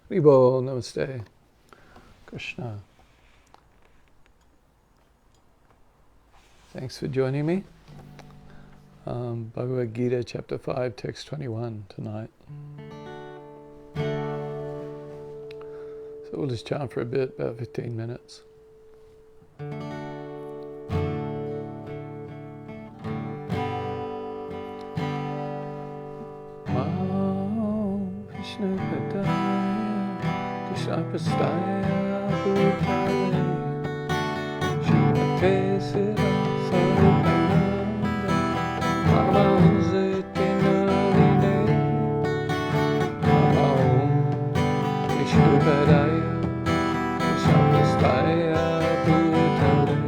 Haribo, Namaste, Krishna. Thanks for joining me. Bhagavad Gita, chapter 5, text 21 tonight. So we'll just chant for a bit, about 15 minutes. Krishna Padaya, Krishna Pastaya, Bhutale, Shrimate Sira Sarupananda, Namaste Naline, Nama Om Krishna Padaya, Krishna Pastaya, Bhutale,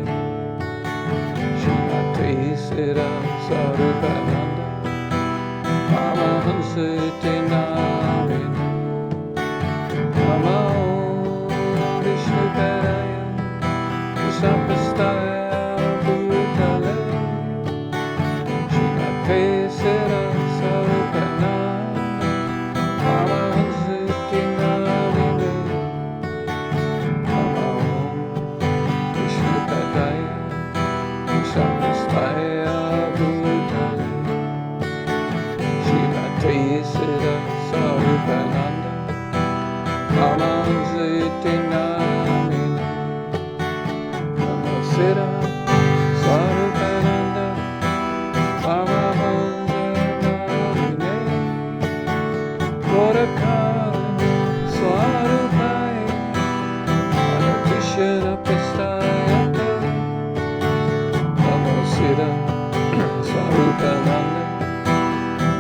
Shrimate Sira Sarupananda, Namaste Naline, Nama Om Krishna Padaya, Krishna Pastaya, Bhutale, Shrimate Sira Sarupananda, Namaste Naline, Nama Om Krishna Padaya, Krishna Pastaya, Bhutale, Shrimate Sira Sarupananda, Namaste Naline, Namasira Sarupananda, Namaste Naline, Gorakarana Swarupaya, Krishna Pastayate, Namasira Sarupananda,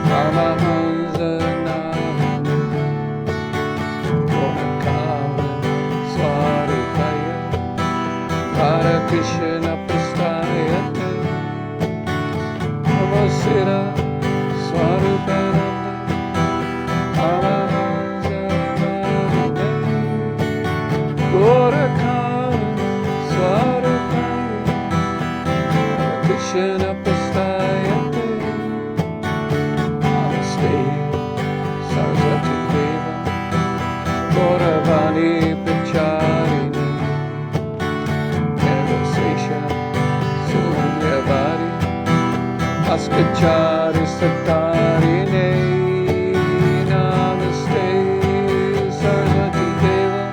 Namaste Naline, Hare Krishna Prastayate, Namasira Swarupananda, Namaste Naline, Gorakarana Swarupaya, Hare Krishna Prastayate, Namaste Saraswati Deva, Gauravani Pracharini, Askachari Satarine, Namaste Saraswati Deva,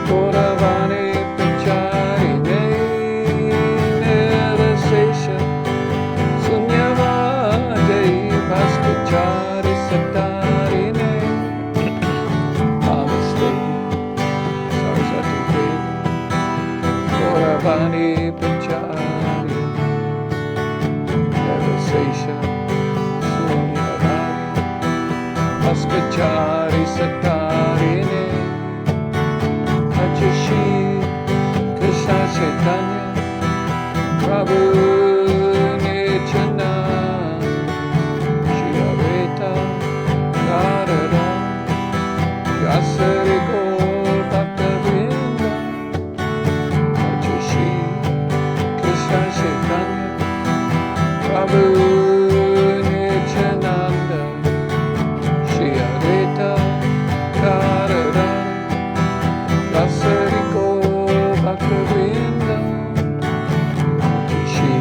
Gauravani Pracharine, Nirasesha Sunyavade, Askachari Satarine, Namaste Saraswati Deva, Gauravani Pracharine, Sesha Sunyavadi, Askachari Satarine, Achashi Krishna Chaitanya, Prabhu Nityananda, Shri Advaita Gadadhara, Yasari Gaur Bhakta-vrinda, Achashi Krishna Chaitanya, Prabhu Nityananda, Shri Advaita Gadadhara, Yasari Gaur Bhakta-vrinda, Shri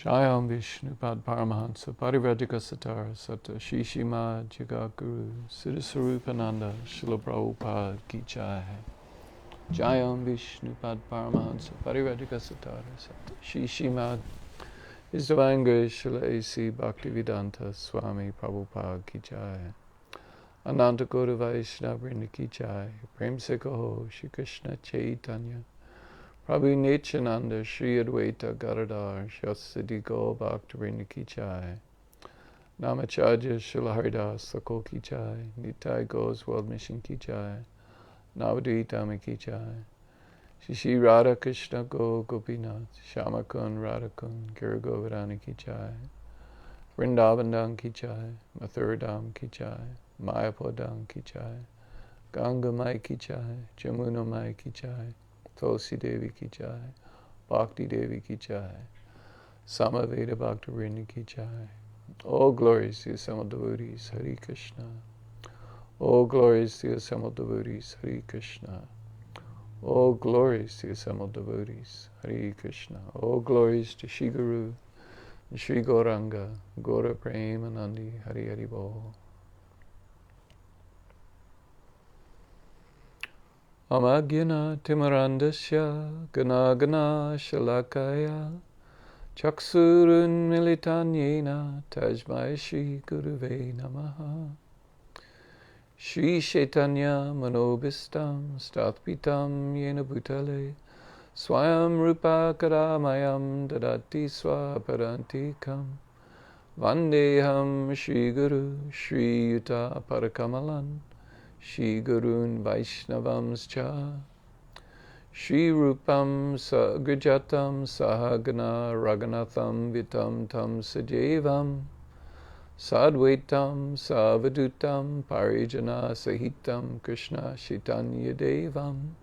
Jayam Vishnupad Paramahansa Parivrajaka Satara Sata Shishima Jagaguru Siddhasarupananda Srila Prabhupada Ki Jai. Jayam Vishnupad Paramahansa Parivrajaka Satara Sata Shishima His Divine Grace Srila A.C. Bhaktivedanta Swami Prabhupada Ki Jai. Ananta Kota Vaishnava Vrinda Ki Jai. Prem Se Kaho Shri Krishna Chaitanya Prabhu Nityananda Shri Advaita Gadadhar Shasadi Go Bhaktivinoda Ki Jai. Namacharya Srila Haridas Thakor Ki Jai. Nitai Go's World Mission Ki Jai. Navadvita Ki Jai. Shri Shri Radha Krishna Go Gopinath Shamakun Radhakun Giri Govardhana Ki Jai. Vrindavan Ki Jai. Mathuradam Ki Jai. Mayapur Ki Jai. Ganga Mai Ki Jai. Jamuna Mai Ki Jai. Tulsi Devi Ki Jai, Bhakti Devi Ki Jai, Samaveda Bhakti Vrinda Ki Jai. All glories to the assembled devotees, Hare Krishna. All glories to the assembled devotees, Hare Krishna. All glories to the assembled devotees, Hare Krishna. All glories to Shri Guru and Shri Gauranga, Gaura Premanandi, Hare Hare Bol. Amagyana Timarandasya Gana Gana Shalakaya Chaksurun Militanyena Tajmai Shri Guruve Namaha. Shri Chaitanya Manobhistam Statpitam Yena Bhutale Swayam Rupa Karamayam Dadati Swaparantikam Vandeham Shri Guru Shri Yuta Parakamalan Shri Gurun Vaishnavamscha Shri Rupam Sagrajatam Sahagana Raghunatham Vitam Tam Sajevam Sadvaitam Savadutam Parijana Sahitam Krishna Chaitanya Devam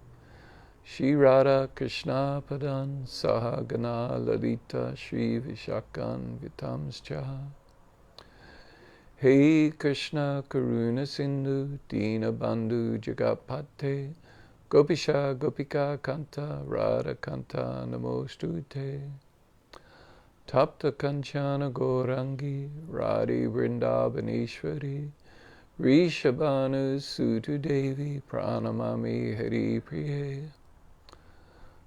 Shri Radha Krishna Padan Sahagana Lalita Shri Vishakan Vitamscha. Hey Krishna Karuna Sindhu Dina Bandhu Jagapate Gopisha Gopika Kanta Radha Kanta Namostute Tapta Kanchana Gorangi Radhi Vrindavaneshwari Rishabhanu Sutu Devi Pranamami Hari Priye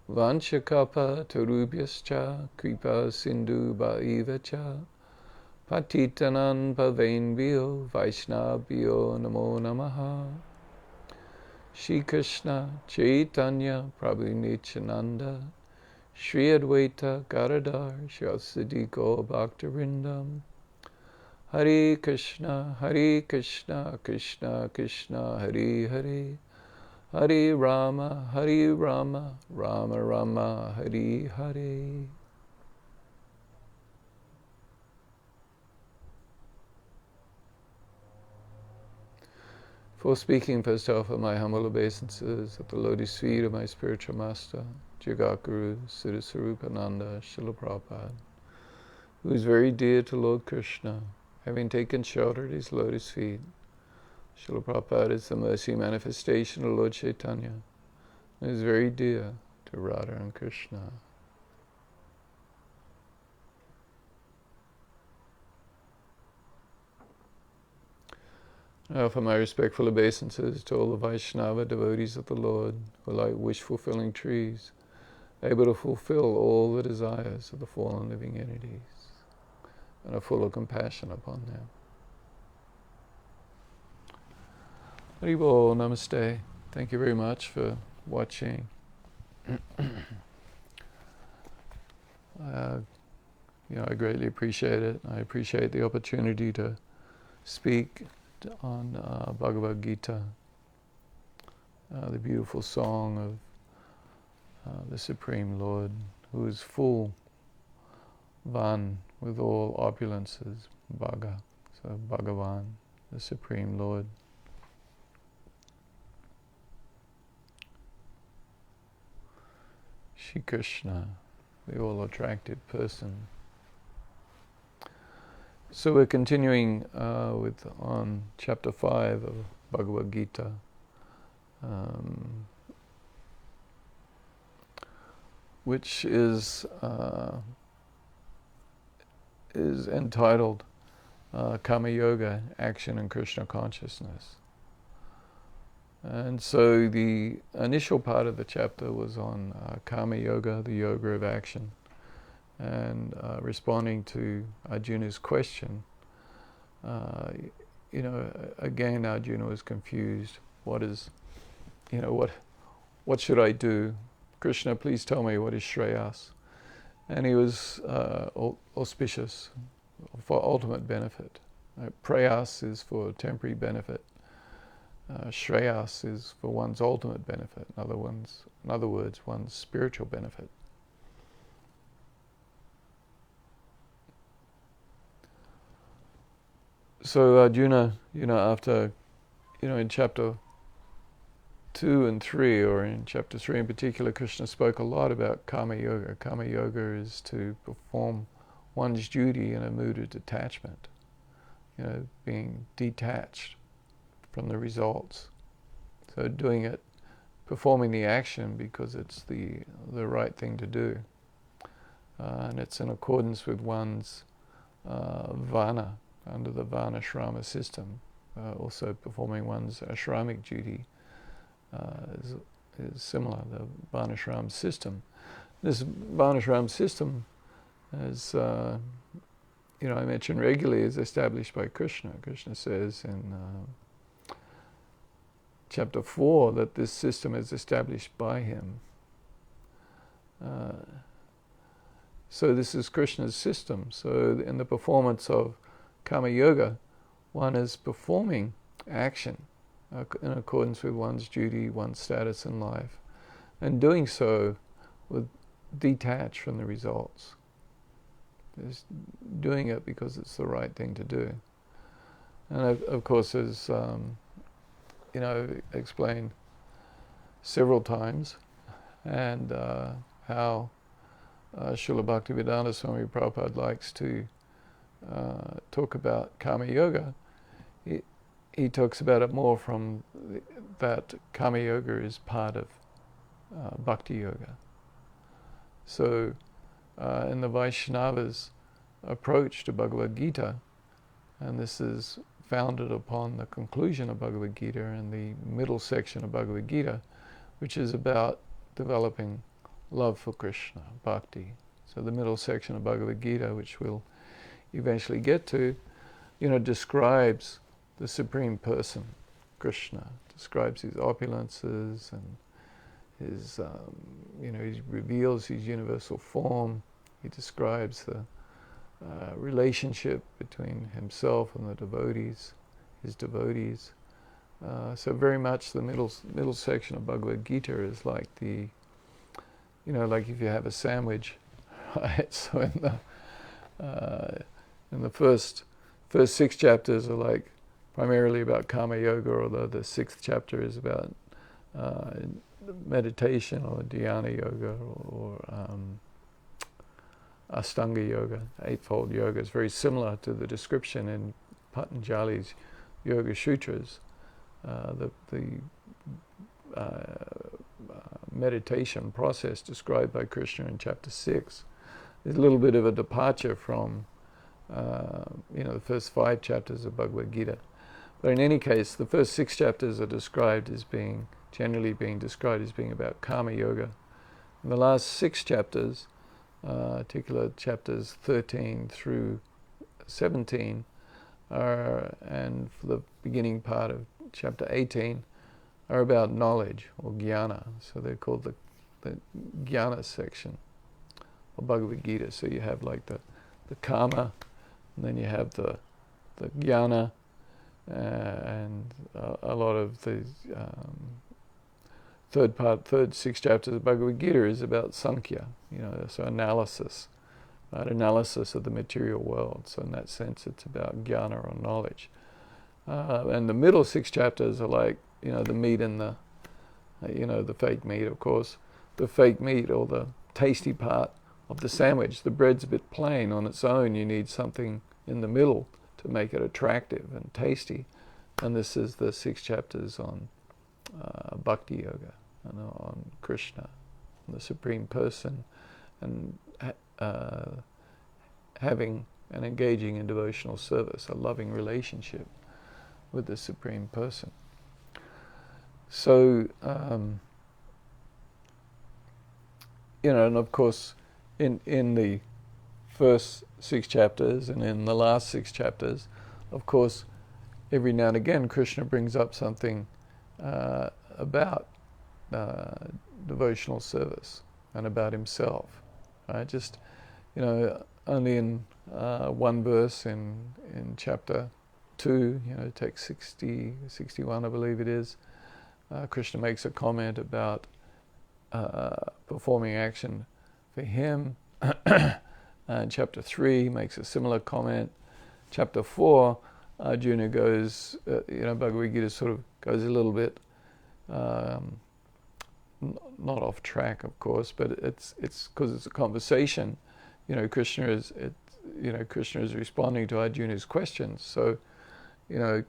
Vanchakapa Tarubhyascha Kripa Sindhu Bhaivacha Patitanam Pavenbhyo Vaishnavbhyo Namo Namaha. Shri Krishna Chaitanya Prabhu Nityananda Shri Advaita Gadadhar Shasadi Gaur Bhaktivinoda Hare Krishna Krishna Krishna Hare Hare Hare Rama Rama Rama Hare Hare. For speaking, first offer my humble obeisances at the lotus feet of my spiritual master, Jagaguru Siddhasarupananda Srila Prabhupada, who is very dear to Lord Krishna, having taken shelter at his lotus feet. Srila Prabhupada is the mercy manifestation of Lord Chaitanya, and is very dear to Radha and Krishna. I offer my respectful obeisances to all the Vaishnava devotees of the Lord, who are like wish-fulfilling trees, able to fulfill all the desires of the fallen living entities, and are full of compassion upon them. Haribol, namaste. Thank you very much for watching. I greatly appreciate it. I appreciate the opportunity to speak on Bhagavad Gita, the beautiful song of the Supreme Lord, who is full, Van, with all opulences, Bhaga, so Bhagavan, the Supreme Lord. Shri Krishna, the all-attractive person. So we're continuing on chapter 5 of Bhagavad Gita, which is is entitled Karma Yoga, Action and Krishna Consciousness. And so the initial part of the chapter was on Karma Yoga, the yoga of action, and responding to Arjuna's question. Again, Arjuna was confused. What should I do? Krishna, please tell me what is Shreyas. And he was auspicious for ultimate benefit. Prayas is for temporary benefit. Shreyas is for one's ultimate benefit. In other words, one's spiritual benefit. So Arjuna, after, in chapter 2 and 3, or in chapter 3 in particular, Krishna spoke a lot about Karma Yoga. Karma Yoga is to perform one's duty in a mood of detachment, being detached from the results. So doing it, performing the action because it's the right thing to do. And it's in accordance with one's Varna, under the Varnashrama system. Also performing one's ashramic duty is similar, the Varnashram system. This Varnashram system, as I mention regularly, is established by Krishna. Krishna says in chapter 4 that this system is established by him. So this is Krishna's system. So in the performance of Karma Yoga, one is performing action in accordance with one's duty, one's status in life, and doing so with detached from the results. Just doing it because it's the right thing to do. And of course, as explained several times, and how Srila Bhaktivedanta Swami Prabhupada likes to talk about Karma Yoga. He talks about it more from that Karma Yoga is part of Bhakti Yoga. So in the Vaishnava's approach to Bhagavad Gita, and this is founded upon the conclusion of Bhagavad Gita and the middle section of Bhagavad Gita, which is about developing love for Krishna, bhakti. So the middle section of Bhagavad Gita, which we'll eventually get to, describes the Supreme Person, Krishna, describes his opulences and his, he reveals his universal form. He describes the relationship between himself and the devotees, his devotees. So very much the middle section of Bhagavad Gita is like the, like if you have a sandwich, right? So in the first 6 chapters are like primarily about Karma Yoga, although the 6th chapter is about meditation or Dhyana Yoga or Ashtanga Yoga, Eightfold Yoga. Is very similar to the description in Patanjali's Yoga Sutras. The meditation process described by Krishna in chapter 6 is a little bit of a departure from the first 5 chapters of Bhagavad Gita. But in any case, the first 6 chapters are generally being described as being about Karma Yoga. And the last 6 chapters, particular chapters 13 through 17, and for the beginning part of chapter 18, are about knowledge, or jnana. So they're called the jnana section of Bhagavad Gita. So you have like the karma, and then you have the jnana, and a lot of the third 6 chapters of Bhagavad Gita is about Sankhya, so analysis of the material world. So in that sense, it's about jnana or knowledge. And the middle 6 chapters are like, the meat and the fake meat, of course. The fake meat, or the tasty part of the sandwich. The bread's a bit plain on its own. You need something in the middle to make it attractive and tasty. And this is the 6 chapters on Bhakti Yoga, on Krishna, on the Supreme Person, and having and engaging in devotional service, a loving relationship with the Supreme Person. So, and of course, in the first 6 chapters and in the last 6 chapters, of course, every now and again Krishna brings up something about devotional service and about himself. Right? Just, only in one verse in chapter 2, text 61, I believe it is, Krishna makes a comment about performing action for him. And chapter 3 makes a similar comment. Chapter 4, Arjuna goes, Bhagavad Gita sort of goes a little bit, not off track, of course, but it's because it's a conversation. Krishna is responding to Arjuna's questions. So,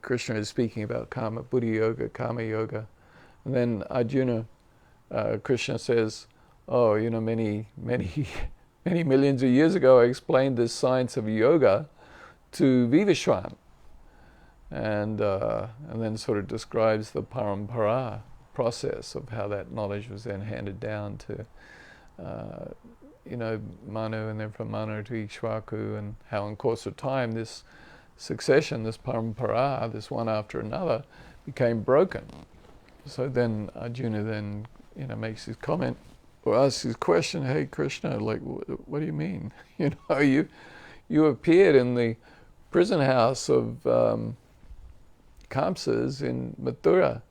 Krishna is speaking about karma, buddhi yoga, karma yoga, and then Krishna says, many millions of years ago, I explained this science of yoga to Vivishwan, and then sort of describes the parampara process of how that knowledge was then handed down to, Manu, and then from Manu to Ikshvaku, and how in course of time this succession, this parampara, this one after another, became broken. So then Arjuna then, makes his comment, or asks his question, hey Krishna, like, what do you mean? You appeared in the prison house of Kamsas in Mathura,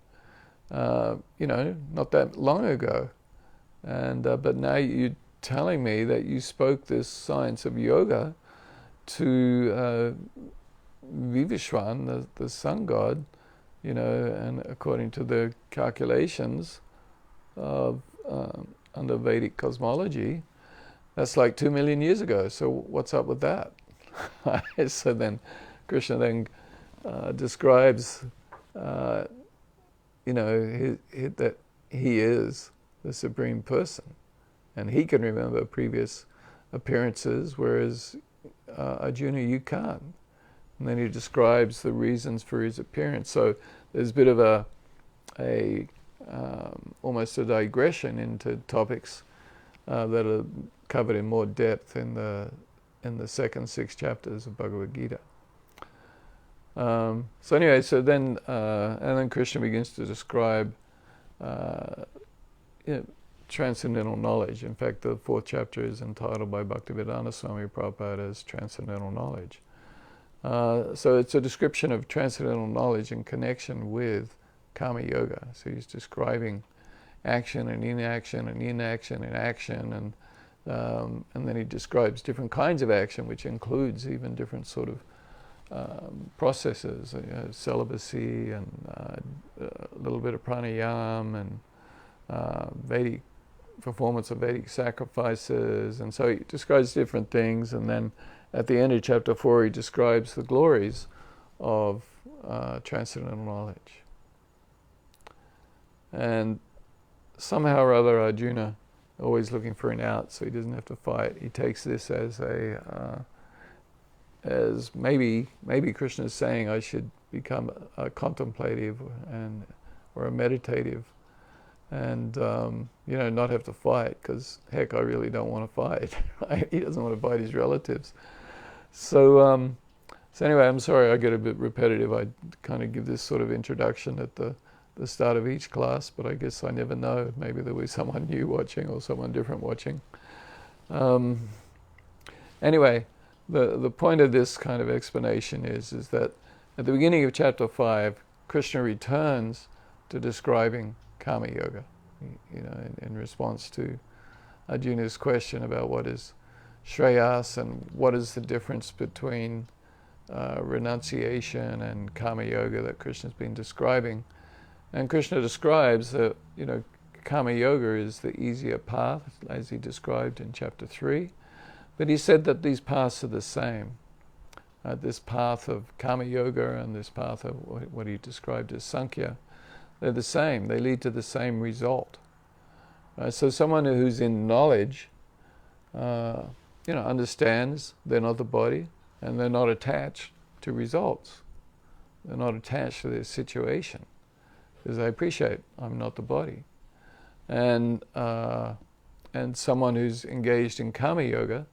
not that long ago. And but now you're telling me that you spoke this science of yoga to Vivishwan, the sun god, and according to the calculations of under Vedic cosmology, that's like 2 million years ago. So what's up with that? So then Krishna then describes, that he is the Supreme Person, and he can remember previous appearances, whereas Arjuna, you can't. And then he describes the reasons for his appearance. So there's a bit of a almost a digression into topics that are covered in more depth in the second 6 chapters of Bhagavad Gita. So then Krishna begins to describe transcendental knowledge. In fact, the 4th chapter is entitled by Bhaktivedanta Swami Prabhupada as Transcendental Knowledge. So it's a description of transcendental knowledge in connection with Karma Yoga. So he's describing action and inaction and inaction and action, and then he describes different kinds of action, which includes even different sort of processes, celibacy and a little bit of pranayama and Vedic performance of Vedic sacrifices, and so he describes different things, and then at the end of chapter 4 he describes the glories of transcendental knowledge. And somehow or other Arjuna, always looking for an out so he doesn't have to fight, he takes this as as maybe Krishna is saying I should become a contemplative or a meditative, and not have to fight, because heck, I really don't want to fight. Right? He doesn't want to fight his relatives. So anyway, I'm sorry I get a bit repetitive. I kind of give this sort of introduction at the start of each class, but I guess I never know. Maybe there was someone new watching or someone different watching. Anyway, the point of this kind of explanation is that at the beginning of chapter 5, Krishna returns to describing Karma Yoga, in response to Arjuna's question about what is Shreyas and what is the difference between renunciation and Karma Yoga that Krishna's been describing. And Krishna describes that, Karma Yoga is the easier path, as he described in chapter 3. But he said that these paths are the same. This path of Karma Yoga and this path of what he described as Sankhya, they're the same. They lead to the same result. So someone who's in knowledge, understands they're not the body, and they're not attached to results. They're not attached to their situation, because they appreciate I'm not the body. And someone who's engaged in karma yoga,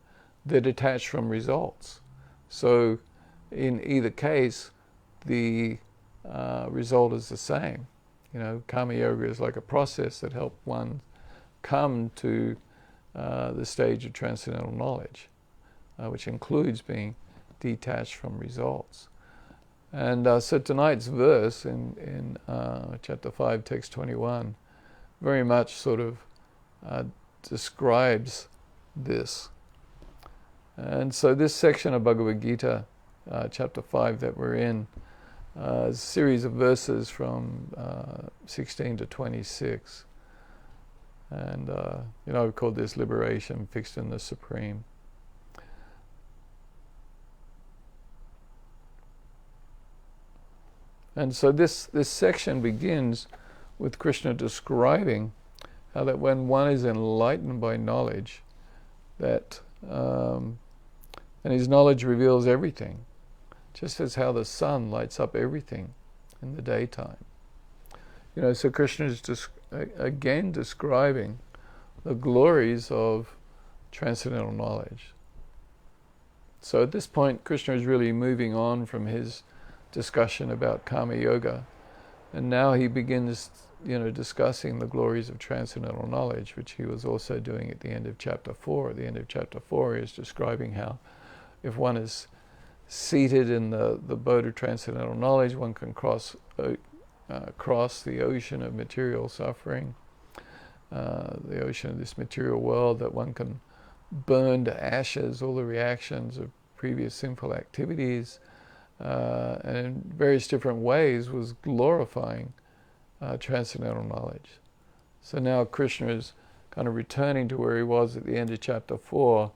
they're detached from results. So in either case, the result is the same. Karma yoga is like a process that helps one come to the stage of transcendental knowledge, which includes being detached from results. And so tonight's verse in chapter 5, text 21, very much sort of describes this. And so this section of Bhagavad Gita, chapter 5 that we're in, a series of verses from 16 to 26. And, we've called this liberation fixed in the Supreme. And so this section begins with Krishna describing how that when one is enlightened by knowledge, that and his knowledge reveals everything, just as how the sun lights up everything in the daytime. So Krishna is again describing the glories of transcendental knowledge. So at this point, Krishna is really moving on from his discussion about karma yoga, and now he begins discussing the glories of transcendental knowledge, which he was also doing at the end of chapter 4. At the end of chapter 4, he is describing how if one is seated in the boat of transcendental knowledge, one can cross the ocean of material suffering, the ocean of this material world, that one can burn to ashes all the reactions of previous sinful activities, and in various different ways was glorifying transcendental knowledge. So now Krishna is kind of returning to where he was at the end of chapter 4,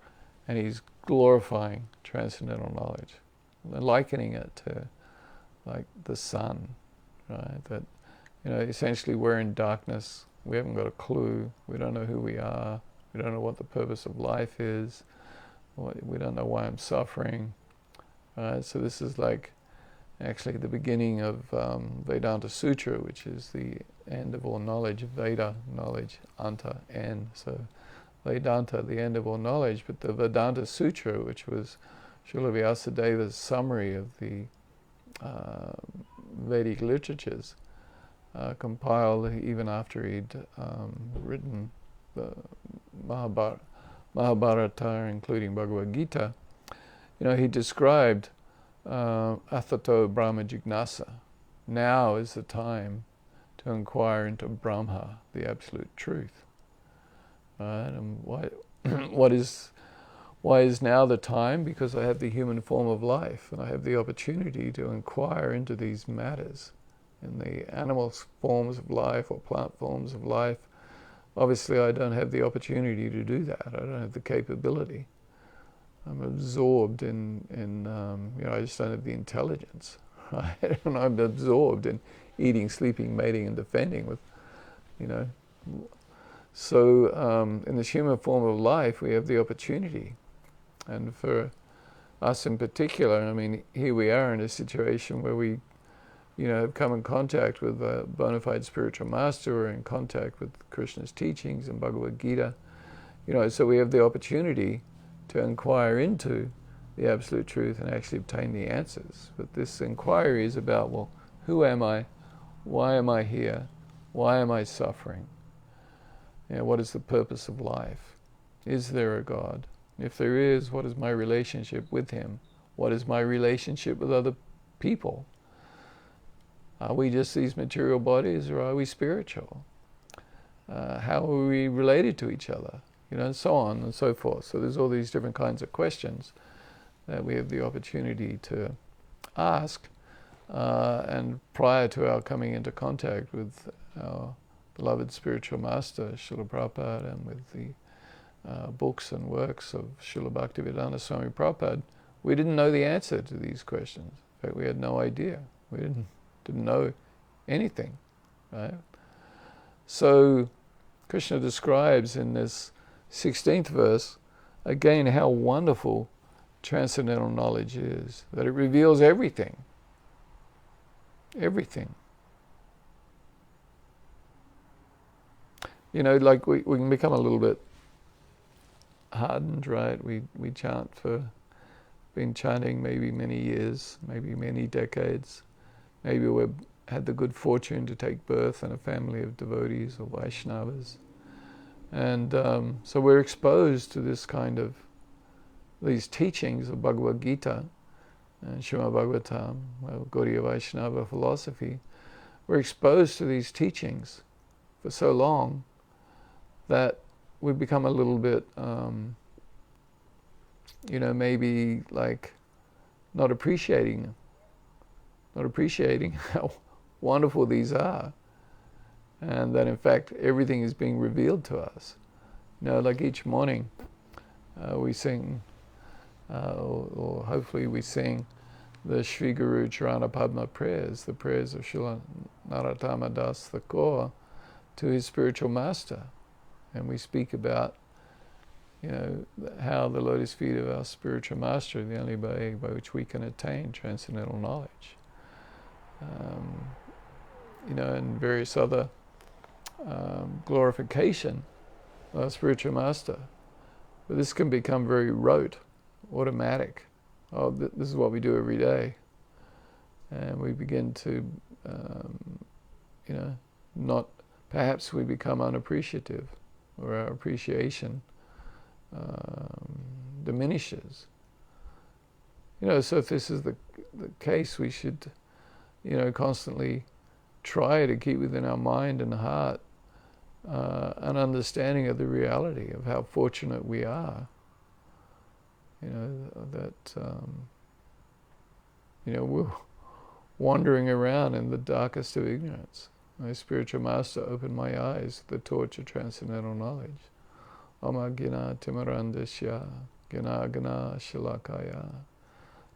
and he's glorifying transcendental knowledge, likening it to like the sun, right? That essentially we're in darkness, we haven't got a clue, we don't know who we are, we don't know what the purpose of life is, we don't know why I'm suffering. So this is like actually the beginning of Vedanta Sutra, which is the end of all knowledge, Veda, knowledge, Anta, end. So Vedanta, the end of all knowledge, but the Vedanta Sutra, which was Srila Vyasadeva's summary of the Vedic literatures, compiled even after he'd written the Mahabharata, including Bhagavad Gita. He described Athato Brahma Jignasa. Now is the time to inquire into Brahma, the absolute truth. Right? And why is now the time? Because I have the human form of life, and I have the opportunity to inquire into these matters. In the animal forms of life or plant forms of life, obviously I don't have the opportunity to do that. I don't have the capability. I'm absorbed in I just don't have the intelligence, right? And I'm absorbed in eating, sleeping, mating, and defending with, So in this human form of life, we have the opportunity. And for us in particular, here we are in a situation where we, have come in contact with a bona fide spiritual master, or in contact with Krishna's teachings and Bhagavad Gita. So we have the opportunity to inquire into the absolute truth and actually obtain the answers. But this inquiry is about, well, who am I? Why am I here? Why am I suffering? What is the purpose of life? Is there a God? If there is, what is my relationship with Him? What is my relationship with other people? Are we just these material bodies, or are we spiritual? How are we related to each other? And so on and so forth. So there's all these different kinds of questions that we have the opportunity to ask, and prior to our coming into contact with our beloved spiritual master, Srila Prabhupada, and with the books and works of Srila Bhaktivedanta Swami Prabhupada, we didn't know the answer to these questions. In fact, we had no idea. We didn't know anything, right? So Krishna describes in this 16th verse, again, how wonderful transcendental knowledge is, that it reveals everything. Everything. You know, like we can become a little bit hardened, right? We chant been chanting maybe many years, maybe many decades. Maybe we've had the good fortune to take birth in a family of devotees or Vaishnavas. And so we're exposed to this kind of, these teachings of Bhagavad Gita and Srimad Bhagavatam, Gaudiya Vaishnava philosophy. We're exposed to these teachings for so long that we become a little bit, maybe like not appreciating how wonderful these are, and that in fact everything is being revealed to us. You know, like each morning we sing, or hopefully we sing the Sri Guru Charana Padma prayers, the prayers of Srila Narottama Das Thakur to his spiritual master. And we speak about, how the lotus feet of our spiritual master are the only way by which we can attain transcendental knowledge. And various other glorification of our spiritual master. But this can become very rote, automatic. Oh, this is what we do every day. And we begin to, perhaps we become unappreciative, or our appreciation diminishes. So if this is the case, we should, constantly try to keep within our mind and heart an understanding of the reality of how fortunate we are. We're wandering around in the darkest of ignorance. My spiritual master opened my eyes to the torch of transcendental knowledge. Ama gina timarandasya, gina gana shalakaya,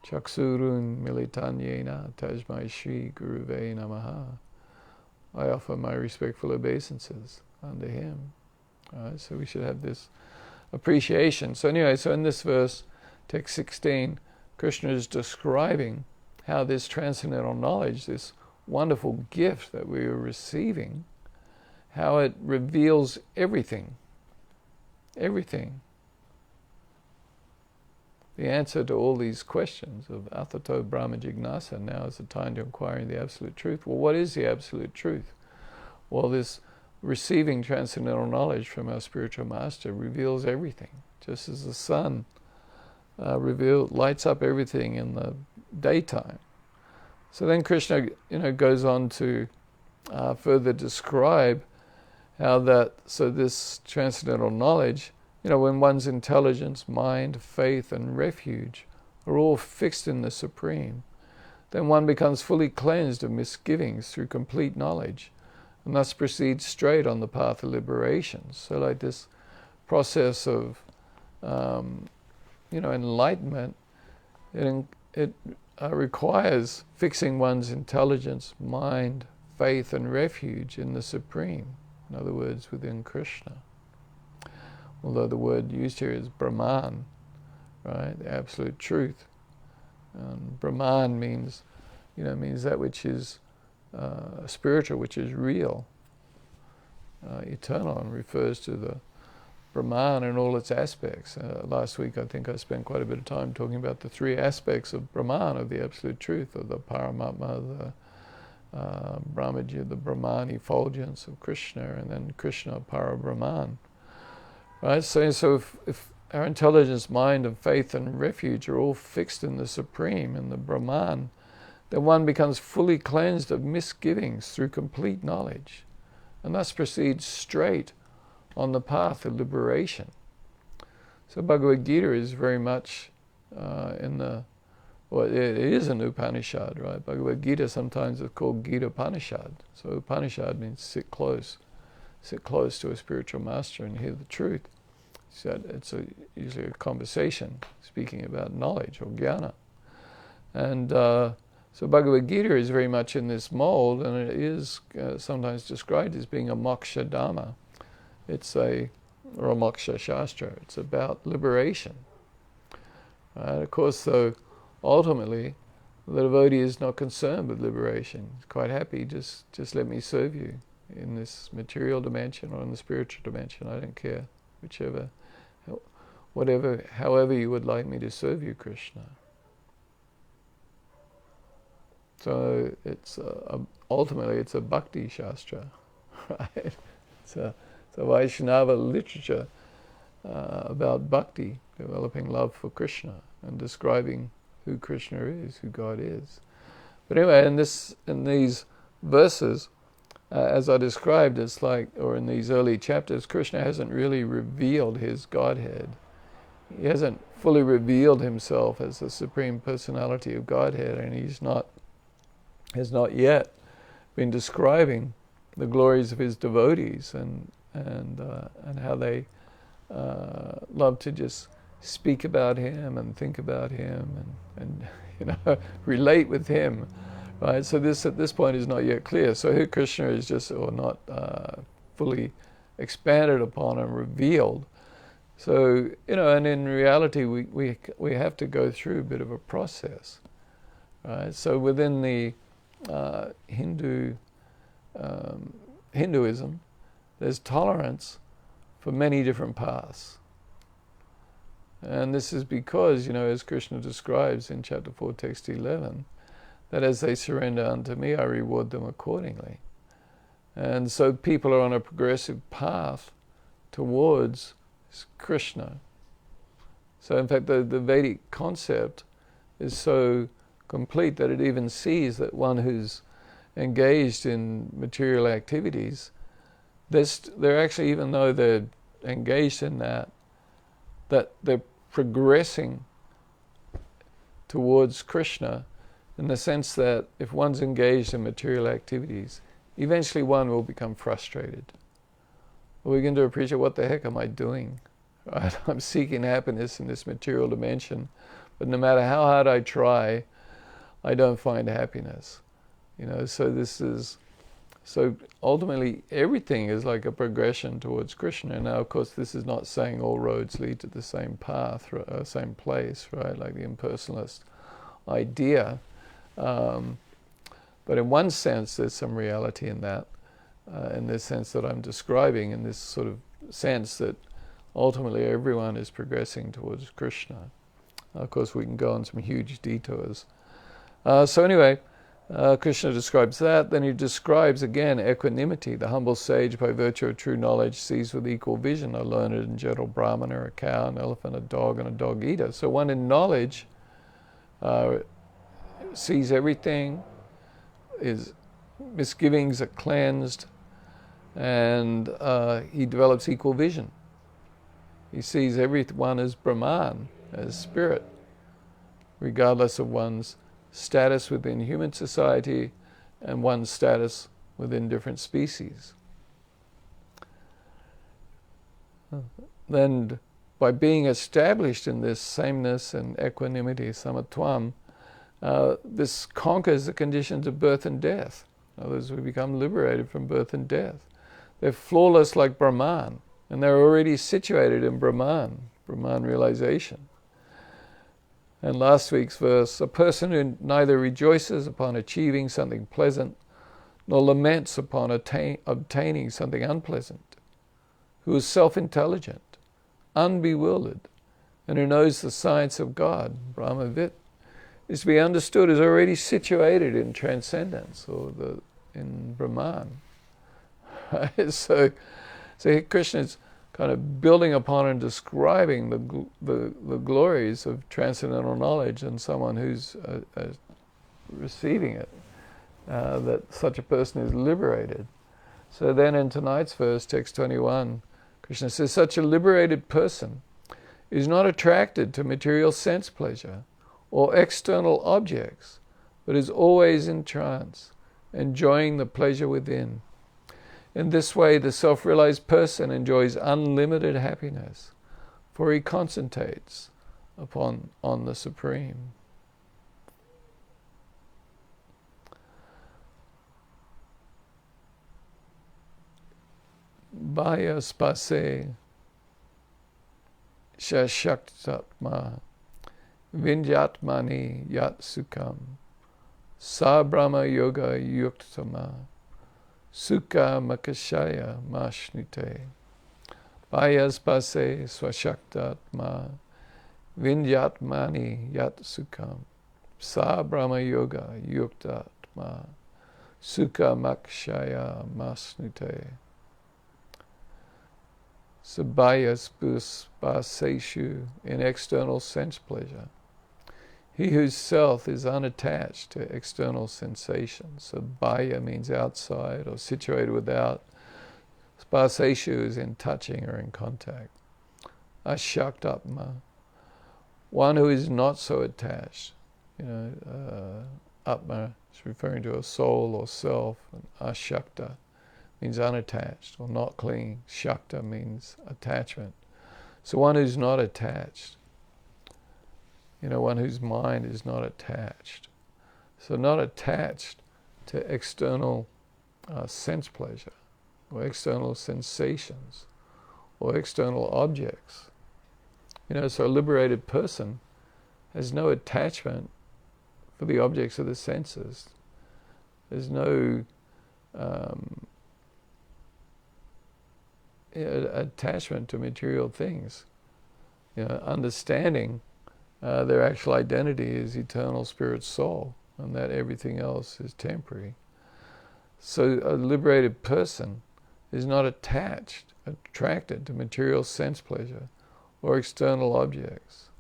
chaksurun militanyena tajmai shri guruve namaha. I offer my respectful obeisances unto him. So we should have this appreciation. So anyway, in this verse, text 16, Krishna is describing how this transcendental knowledge, this wonderful gift that we are receiving, how it reveals everything. Everything. The answer to all these questions of Atato Brahma Jignasa, now is the time to inquire in the absolute truth. Well, what is the absolute truth? Well, this receiving transcendental knowledge from our spiritual master reveals everything, just as the sun lights up everything in the daytime. So then Krishna, goes on to further describe how this transcendental knowledge, when one's intelligence, mind, faith, and refuge are all fixed in the Supreme, then one becomes fully cleansed of misgivings through complete knowledge, and thus proceeds straight on the path of liberation. So like this process of, enlightenment, it requires fixing one's intelligence, mind, faith, and refuge in the Supreme. In other words, within Krishna. Although the word used here is Brahman, right? The absolute truth. And Brahman means that which is spiritual, which is real, eternal, and refers to the Brahman in all its aspects. Last week I think I spent quite a bit of time talking about the three aspects of Brahman, of the absolute truth, of the Paramatma, the Brahmaji, the Brahman effulgence of Krishna, and then Krishna Parabrahman. Right? So if our intelligence, mind, and faith and refuge are all fixed in the Supreme, in the Brahman, then one becomes fully cleansed of misgivings through complete knowledge, and thus proceeds straight on the path of liberation. So Bhagavad Gita is very much it is an Upanishad, right? Bhagavad Gita sometimes is called Gita Upanishad. So Upanishad means sit close to a spiritual master and hear the truth. So it's usually a conversation speaking about knowledge or jnana. And so Bhagavad Gita is very much in this mold, and it is sometimes described as being a moksha dhamma. Or a moksha shastra. It's about liberation. Of course, though, ultimately, the devotee is not concerned with liberation. He's quite happy, just let me serve you in this material dimension or in the spiritual dimension. I don't care, whichever, whatever, however you would like me to serve you, Krishna. So it's ultimately it's a bhakti shastra, right? It's a Vaishnava literature about bhakti, developing love for Krishna and describing who Krishna is, who God is. But anyway, in these verses, as I described, it's like, or in these early chapters, Krishna hasn't really revealed his Godhead. He hasn't fully revealed himself as the Supreme Personality of Godhead, and has not yet been describing the glories of his devotees and how they love to just speak about him and think about him and relate with him, right? So this at this point is not yet clear. So here Krishna is just not fully expanded upon and revealed. So and in reality we have to go through a bit of a process, right? So within the Hinduism, there's tolerance for many different paths. And this is because, as Krishna describes in chapter 4, text 11, that as they surrender unto me, I reward them accordingly. And so people are on a progressive path towards Krishna. So in fact, the Vedic concept is so complete that it even sees that one who's engaged in material activities, they're actually, even though they're engaged in that they're progressing towards Krishna, in the sense that if one's engaged in material activities, eventually one will become frustrated. Or we begin to appreciate, what the heck am I doing? Right? I'm seeking happiness in this material dimension, but no matter how hard I try, I don't find happiness. So ultimately everything is like a progression towards Krishna. Now, of course, this is not saying all roads lead to the same path, same place, right? Like the impersonalist idea. But in one sense, there's some reality in that, in this sense that I'm describing, in this sort of sense that ultimately everyone is progressing towards Krishna. Of course, we can go on some huge detours. So anyway, Krishna describes that. Then he describes again equanimity. The humble sage, by virtue of true knowledge, sees with equal vision a learned and gentle brahmana, a cow, an elephant, a dog, and a dog eater. So one in knowledge sees everything, his misgivings are cleansed, and he develops equal vision. He sees everyone as Brahman, as spirit, regardless of one's status within human society and one's status within different species. Then, by being established in this sameness and equanimity, samatvam, this conquers the conditions of birth and death. In other words, we become liberated from birth and death. They're flawless like Brahman, and they're already situated in Brahman realization. And last week's verse, a person who neither rejoices upon achieving something pleasant, nor laments upon obtaining something unpleasant, who is self-intelligent, unbewildered, and who knows the science of God, Brahmavit, is to be understood as already situated in transcendence, or in Brahman. So here Krishna's kind of building upon and describing the glories of transcendental knowledge and someone who's receiving it, that such a person is liberated. So then in tonight's verse, text 21, Krishna says, such a liberated person is not attracted to material sense pleasure or external objects, but is always in trance, enjoying the pleasure within. In this way, the self-realized person enjoys unlimited happiness, for he concentrates on the Supreme. Bhaya spase shashaktatma Vinjatmani yat sukham sa brahma yoga yuktama sukha makashaya mashnute Bayaspase swashaktatma Vinjatmani yat sukham sa brahma yoga yuktatma sukha makshaya masnute. Sabayaspaseshu, in external sense pleasure. He whose self is unattached to external sensations. So baya means outside or situated without. Spaseshu is in touching or in contact. Ashaktatma, one who is not so attached. Atma is referring to a soul or self, and ashakta means unattached or not clinging. Shakta means attachment. So one who's not attached, one whose mind is not attached. So not attached to external sense pleasure, or external sensations, or external objects. So a liberated person has no attachment for the objects of the senses. There's no attachment to material things. Understanding their actual identity is eternal spirit soul, and that everything else is temporary. So a liberated person is not attracted to material sense pleasure or external objects.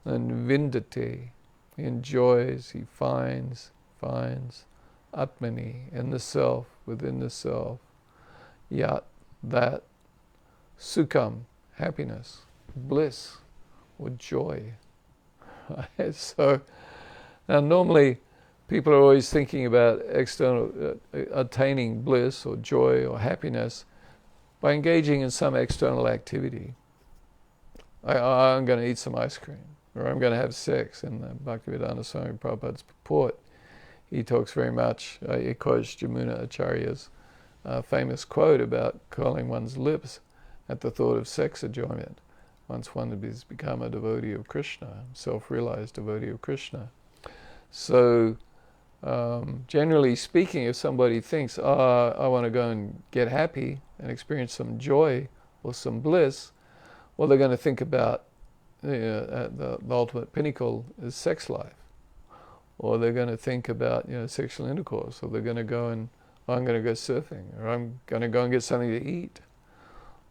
And vindati, he enjoys, he finds atmani, in the self, within the self, yat, that, sukham, happiness, bliss, or joy. So, now normally people are always thinking about external, attaining bliss or joy or happiness by engaging in some external activity. I'm going to eat some ice cream, or I'm going to have sex. In the Bhaktivedanta Swami Prabhupada's purport, he talks very much, he quotes Jamuna Acharya's famous quote about curling one's lips at the thought of sex enjoyment once one has become a devotee of Krishna, self-realized devotee of Krishna. So generally speaking, if somebody thinks, I want to go and get happy and experience some joy or some bliss, well, they're going to think about the ultimate pinnacle is sex life. Or they're going to think about sexual intercourse, or they're going to go and I'm going to go surfing, or I'm going to go and get something to eat,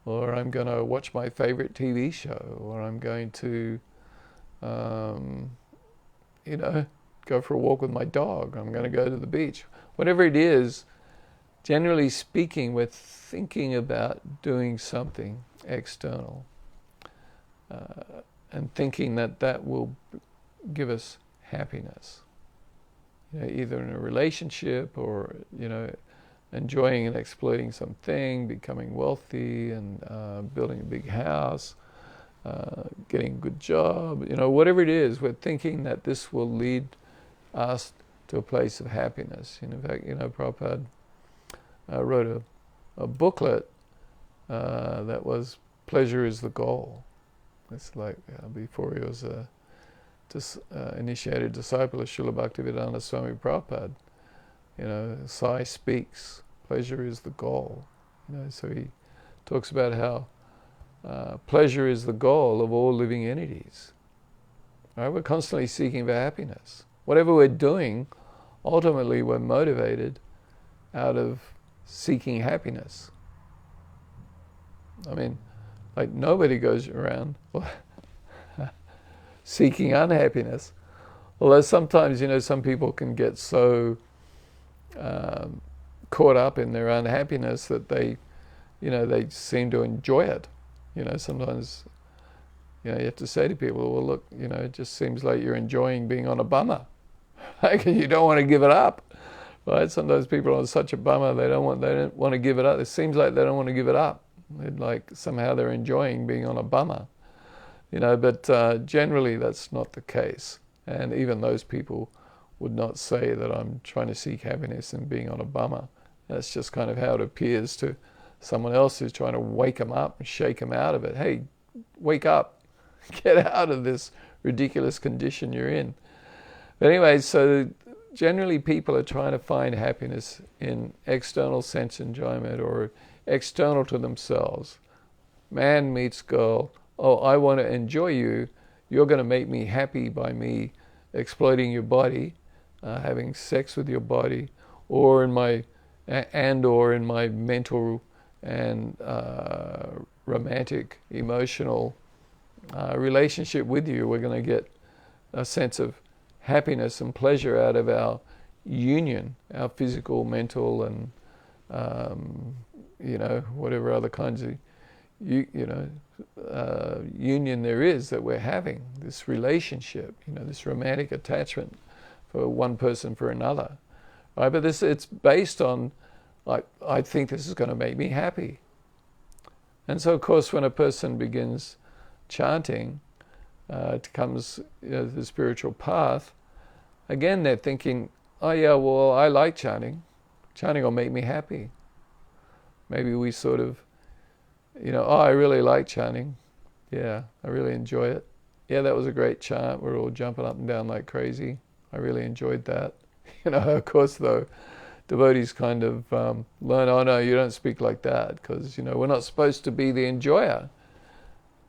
or I'm going to watch my favorite TV show, or I'm going to, go for a walk with my dog, I'm going to go to the beach. Whatever it is, generally speaking, we're thinking about doing something external, and thinking that will give us happiness. Either in a relationship or, enjoying and exploiting something, becoming wealthy and building a big house, getting a good job, whatever it is, we're thinking that this will lead us to a place of happiness. In fact, Prabhupada wrote a booklet that was "Pleasure is the Goal." It's like before he was a initiated disciple of Srila Bhaktivedanta Swami Prabhupada. Sai speaks, pleasure is the goal. So he talks about how pleasure is the goal of all living entities. Right? We're constantly seeking for happiness. Whatever we're doing, ultimately we're motivated out of seeking happiness. I mean, like nobody goes around seeking unhappiness. Although sometimes, some people can get so caught up in their unhappiness that they seem to enjoy it. Sometimes, you have to say to people, well, look, it just seems like you're enjoying being on a bummer. Like you don't want to give it up, right? Sometimes people are on such a bummer, they don't want to give it up. It seems like they don't want to give it up. Like somehow they're enjoying being on a bummer. But generally that's not the case. And even those people would not say that I'm trying to seek happiness and being on a bummer. That's just kind of how it appears to someone else who's trying to wake them up and shake them out of it. Hey, wake up, get out of this ridiculous condition you're in. But anyway, so generally people are trying to find happiness in external sense enjoyment or external to themselves. Man meets girl, oh, I want to enjoy you, you're going to make me happy by me exploiting your body, having sex with your body, or in my mental and romantic, emotional relationship with you. We're going to get a sense of happiness and pleasure out of our union, our physical, mental, and whatever other kinds of union there is that we're having, this relationship, this romantic attachment for one person for another, right? But it's based on, like, I think this is going to make me happy. And so, of course, when a person begins chanting, it comes the spiritual path, again, they're thinking, oh yeah, well, I like chanting. Chanting will make me happy. Maybe we sort of, oh, I really like chanting. Yeah, I really enjoy it. Yeah, that was a great chant. We're all jumping up and down like crazy. I really enjoyed that. Of course, though, devotees kind of learn, oh no, you don't speak like that, because, we're not supposed to be the enjoyer.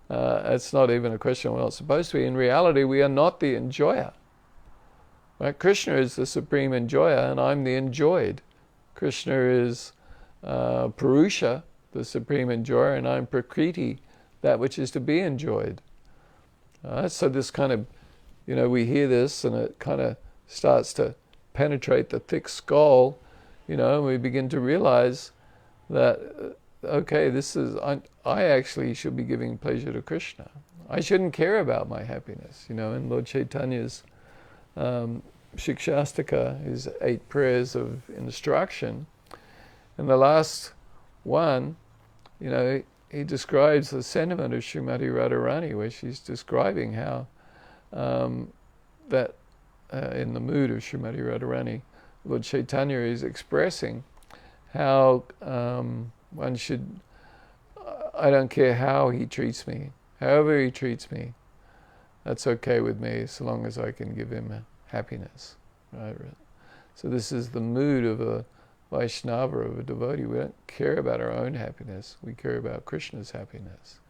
It's not even a question we're not supposed to be. In reality, we are not the enjoyer. Right? Krishna is the supreme enjoyer, and I'm the enjoyed. Krishna is Purusha, the supreme enjoyer, and I'm Prakriti, that which is to be enjoyed. So this kind of, we hear this and it kind of starts to penetrate the thick skull, and we begin to realize that, okay, I actually should be giving pleasure to Krishna. I shouldn't care about my happiness. In Lord Chaitanya's Shikshastaka, his 8 prayers of instruction, and the last one, he describes the sentiment of Srimati Radharani, where she's describing how that in the mood of Srimati Radharani, Lord Chaitanya is expressing how one should, I don't care how he treats me, however he treats me, that's okay with me, so long as I can give him happiness. Right? So this is the mood of a Vaishnava, of a devotee. We don't care about our own happiness. We care about Krishna's happiness.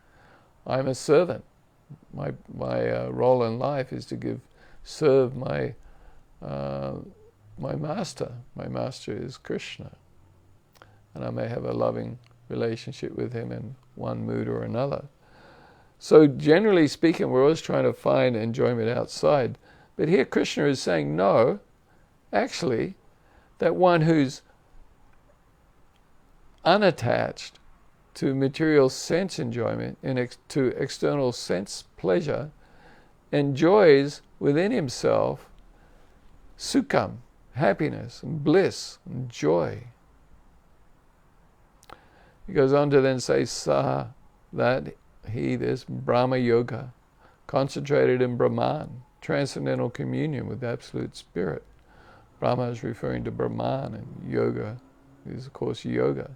I'm a servant. My role in life is to serve my master. My master is Krishna, and I may have a loving relationship with him in one mood or another. So generally speaking, we're always trying to find enjoyment outside. But here Krishna is saying, no, actually, that one who's unattached to material sense enjoyment and to external sense pleasure enjoys within himself sukham, happiness and bliss and joy. He goes on to then say, saha, that he, this Brahma Yoga, concentrated in Brahman, transcendental communion with Absolute Spirit. Brahma is referring to Brahman, and yoga is, of course, yoga.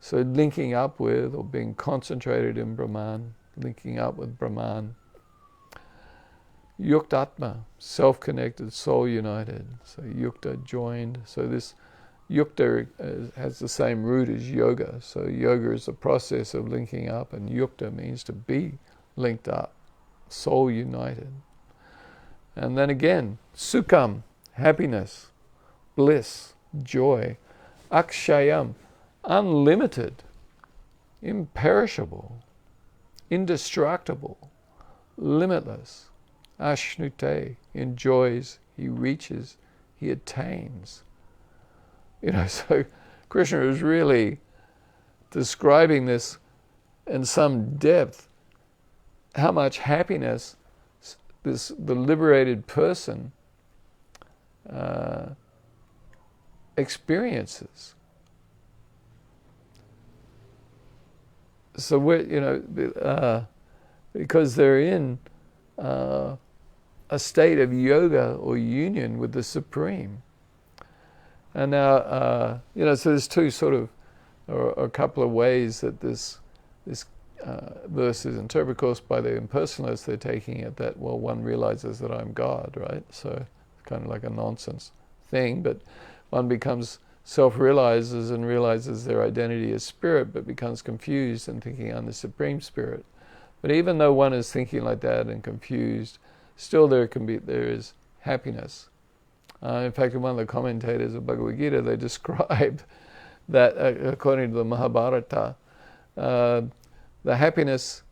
So linking up with, or being concentrated in Brahman, linking up with Brahman. Yuktatma, self-connected, soul-united. So yukta, joined. So this yukta has the same root as yoga. So yoga is the process of linking up, and yukta means to be linked up, soul-united. And then again, sukham, happiness, bliss, joy. Akshayam, unlimited, imperishable, indestructible, limitless. Ashnute, enjoys, he reaches, he attains. So Krishna is really describing this in some depth, how much happiness the liberated person experiences. So we're, because they're in a state of yoga or union with the Supreme. And now, so there's two sort of, or a couple of ways that this verse is interpreted. Of course, by the impersonalists, they're taking it that, well, one realizes that I'm God, right? So it's kind of like a nonsense thing, but one becomes self-realizes and realizes their identity as spirit, but becomes confused and thinking I'm the Supreme Spirit. But even though one is thinking like that and confused, still there is happiness. In fact, in one of the commentators of Bhagavad Gita, they describe that, according to the Mahabharata, the happiness,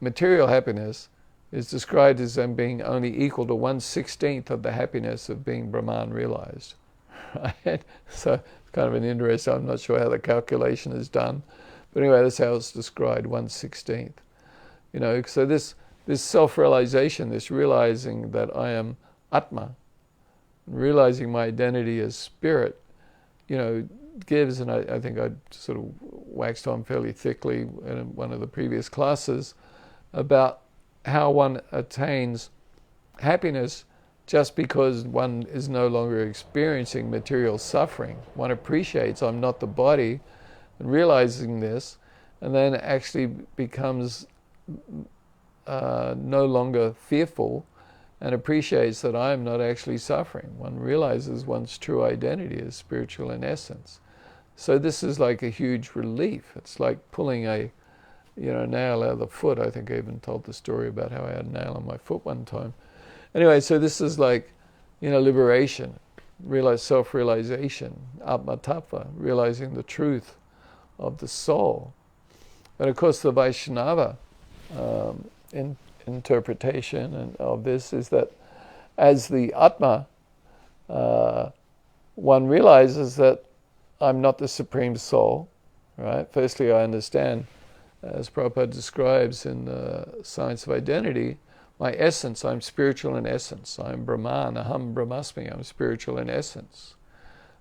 material happiness, is described as them being only equal to 1/16 of the happiness of being Brahman realized. Right? So it's kind of an interest. I'm not sure how the calculation is done, but anyway, that's how it's described: 1/16. So this self-realization, this realizing that I am Atma, realizing my identity as spirit, gives, and I think I sort of waxed on fairly thickly in one of the previous classes about how one attains happiness just because one is no longer experiencing material suffering. One appreciates I'm not the body, and realizing this, and then actually becomes no longer fearful and appreciates that I am not actually suffering. One realizes one's true identity as spiritual in essence. So this is like a huge relief. It's like pulling a nail out of the foot. I think I even told the story about how I had a nail on my foot one time. Anyway, so this is like, liberation, self-realization, Atma Tattva, realizing the truth of the soul. And of course the Vaishnava interpretation of this is that as the Atma, one realizes that I'm not the Supreme Soul, right? Firstly, I understand, as Prabhupada describes in the Science of Identity, my essence, I'm spiritual in essence. I'm Brahman, Aham Brahmasmi, I'm spiritual in essence.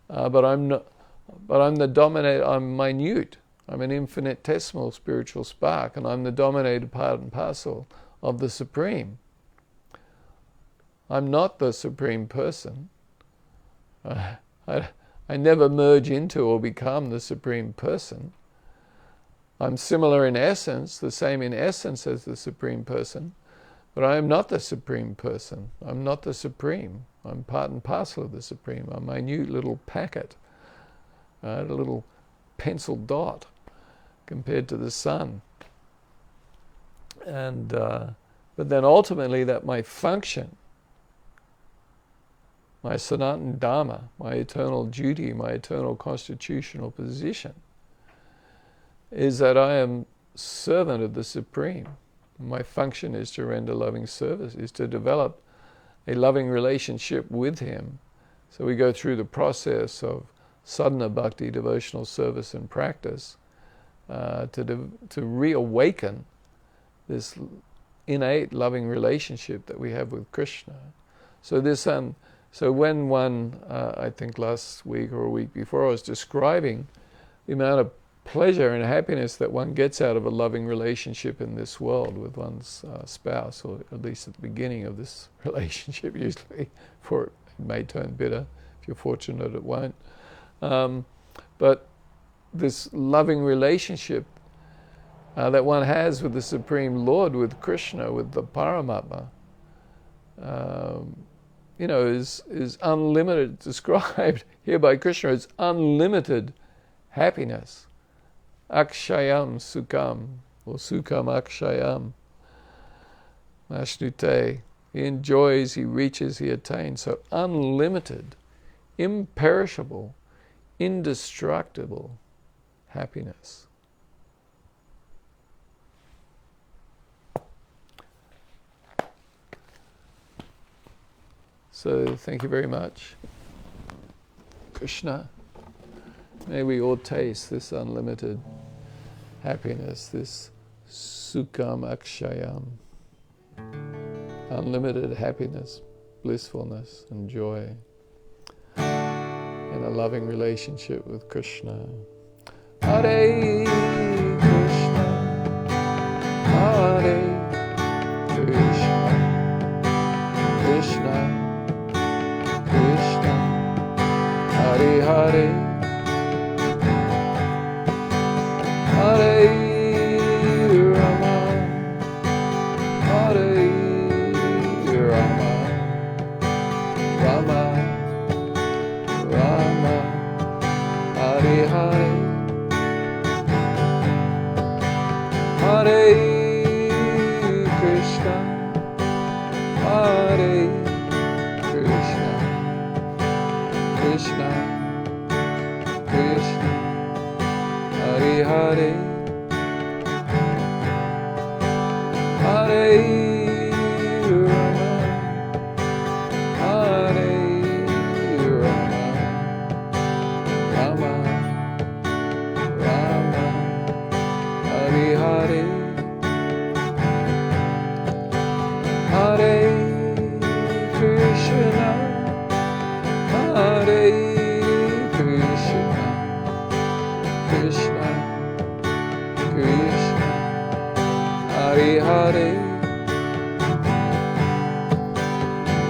But I'm the dominated, I'm minute. I'm an infinitesimal spiritual spark, and I'm the dominated part and parcel of the Supreme. I'm not the Supreme Person. I never merge into or become the Supreme Person. I'm similar in essence, the same in essence as the Supreme Person, but I am not the Supreme Person. I'm not the Supreme. I'm part and parcel of the Supreme. I'm a minute little packet, a little pencil dot compared to the sun. And but then ultimately that my function, my Sanatana Dharma, my eternal duty, my eternal constitutional position, is that I am servant of the Supreme. My function is to render loving service, is to develop a loving relationship with Him. So we go through the process of sadhana bhakti, devotional service and practice, to reawaken this innate loving relationship that we have with Krishna. So this, so when one, I think last week or a week before, I was describing the amount of pleasure and happiness that one gets out of a loving relationship in this world with one's spouse, or at least at the beginning of this relationship usually, for it may turn bitter. If you're fortunate it won't. But this loving relationship that one has with the Supreme Lord, with Krishna, with the Paramatma, is unlimited, described here by Krishna as unlimited happiness. Akshayam Sukham, or Sukham Akshayam. Mashnute, he enjoys, he reaches, he attains. So unlimited, imperishable, indestructible happiness. So thank you very much, Krishna. May we all taste this unlimited happiness, this Sukham Akshayam, unlimited happiness, blissfulness and joy in a loving relationship with Krishna. Hare Krishna, Hare Krishna, Krishna Krishna, Hare Hare, Hare Hare Krishna, Hare Krishna, Krishna Krishna, Hare Hare, Hare Rama, Hare Rama, Rama Rama, Hare Hare, Hare Krishna, Hare Krishna, Krishna Krishna, Hare Hare,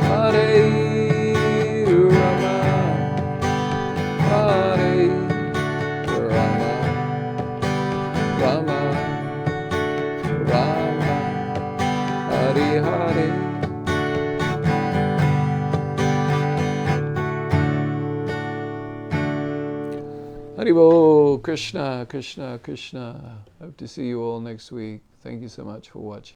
Hare Rama, Hare Rama, Rama Rama, Hare Hare. Haribo, Krishna, Krishna, Krishna. Hope to see you all next week. Thank you so much for watching.